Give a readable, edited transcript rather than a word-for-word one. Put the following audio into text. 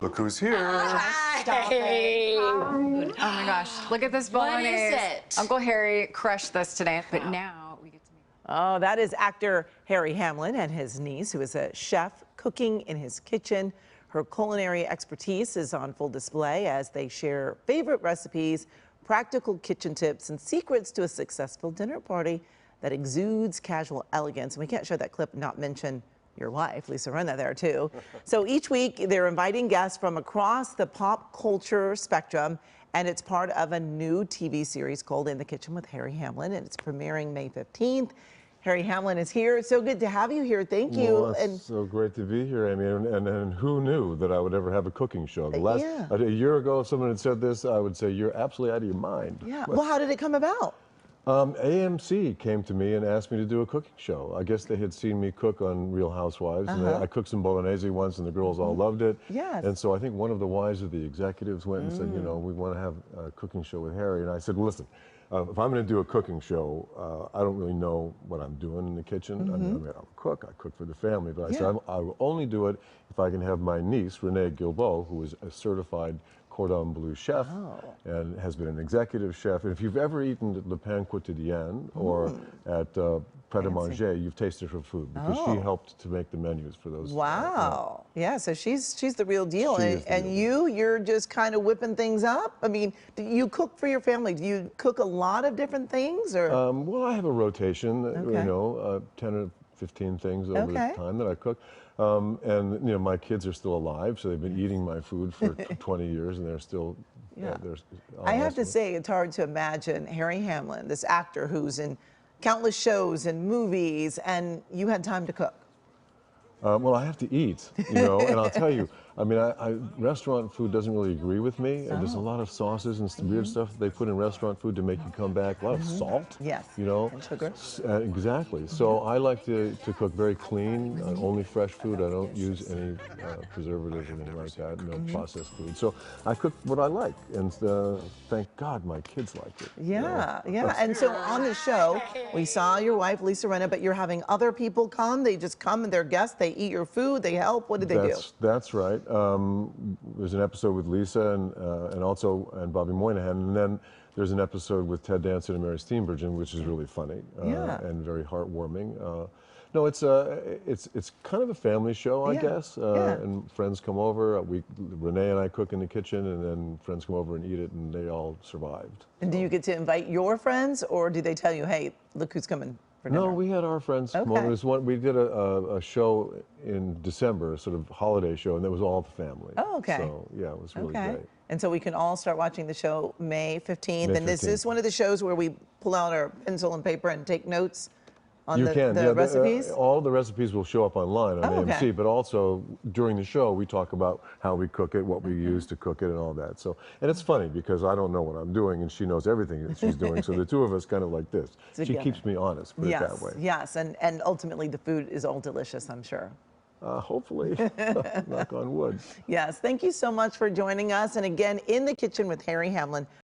Look who's here. Stop it. Oh my gosh, look at this bolognese. What is it? Uncle Harry crushed this today, but now we get to meet. Oh, that is actor Harry Hamlin and his niece, who is a chef cooking in his kitchen. Her culinary expertise is on full display as they share favorite recipes, practical kitchen tips, and secrets to a successful dinner party that exudes casual elegance. And we can't show that clip and not mention your wife, Lisa Rinna, there too. So each week they're inviting guests from across the pop culture spectrum, and it's part of a new TV series called In the Kitchen with Harry Hamlin, and it's premiering May 15th. Harry Hamlin is here. It's so good to have you here. Thank you. Well, it's so great to be here, Amy. And who knew that I would ever have a cooking show? A year ago, if someone had said this, I would say you're absolutely out of your mind. Yeah. Well, how did it come about? AMC came to me and asked me to do a cooking show. I guess they had seen me cook on Real Housewives, and I cooked some bolognese once, and the girls all loved it. Yes. And so I think one of the wives of the executives went and said, you know, we want to have a cooking show with Harry. And I said, well, listen, if I'm going to do a cooking show, I don't really know what I'm doing in the kitchen. I mean, I'm a cook. I cook for the family. But I said, I will only do it if I can have my niece, Rinna Gilbo, who is a certified cordon bleu chef and has been an executive chef. And if you've ever eaten at Le Pain Quotidien or at Pret a Manger, you've tasted her food because she helped to make the menus for those. Wow. Yeah, so she's the real deal. And you're just kind of whipping things up? I mean, do you cook for your family? Do you cook a lot of different things? Or? Well, I have a rotation, you know, 10 or 15 things over the time that I cook. And, you know, my kids are still alive, so they've been eating my food for 20 years, and they're still, I have to say, it's hard to imagine Harry Hamlin, this actor who's in countless shows and movies, and you had time to cook. Well, I have to eat, you know, and I'll tell you, I mean, restaurant food doesn't really agree with me, and there's a lot of sauces and weird stuff they put in restaurant food to make you come back. A lot of salt, you know, and sugar. Exactly. So I like to cook very clean, only fresh food. I don't use any preservatives or anything like that, no processed food. So I cook what I like, and thank God my kids liked it. Yeah, yeah. And so on the show, we saw your wife, Lisa Rinna, but you're having other people come. They just come and they're guests. They eat your food. They help. What do they do? That's right. There's an episode with Lisa and Bobby Moynihan, and then there's an episode with Ted Danson and Mary Steenburgen, which is really funny and very heartwarming. No, it's kind of a family show, I guess. And friends come over. Renee and I cook in the kitchen, and then friends come over and eat it, and they all survived. And do you get to invite your friends, or do they tell you, hey, look who's coming? No, we had our friends come over. We did a show in December, a sort of holiday show, and it was all the family. Oh, okay. So, yeah, it was really great. And so we can all start watching the show May 15th. And is this one of the shows where we pull out our pencil and paper and take notes on the recipes? All the recipes will show up online on AMC, but also during the show we talk about how we cook it, what we use to cook it, and all that. So, and it's funny because I don't know what I'm doing, and she knows everything that she's doing. So the two of us kind of like this. She keeps me honest, put it that way. Yes, and ultimately the food is all delicious, I'm sure. Hopefully, knock on wood. Yes, thank you so much for joining us. And again, In the Kitchen with Harry Hamlin.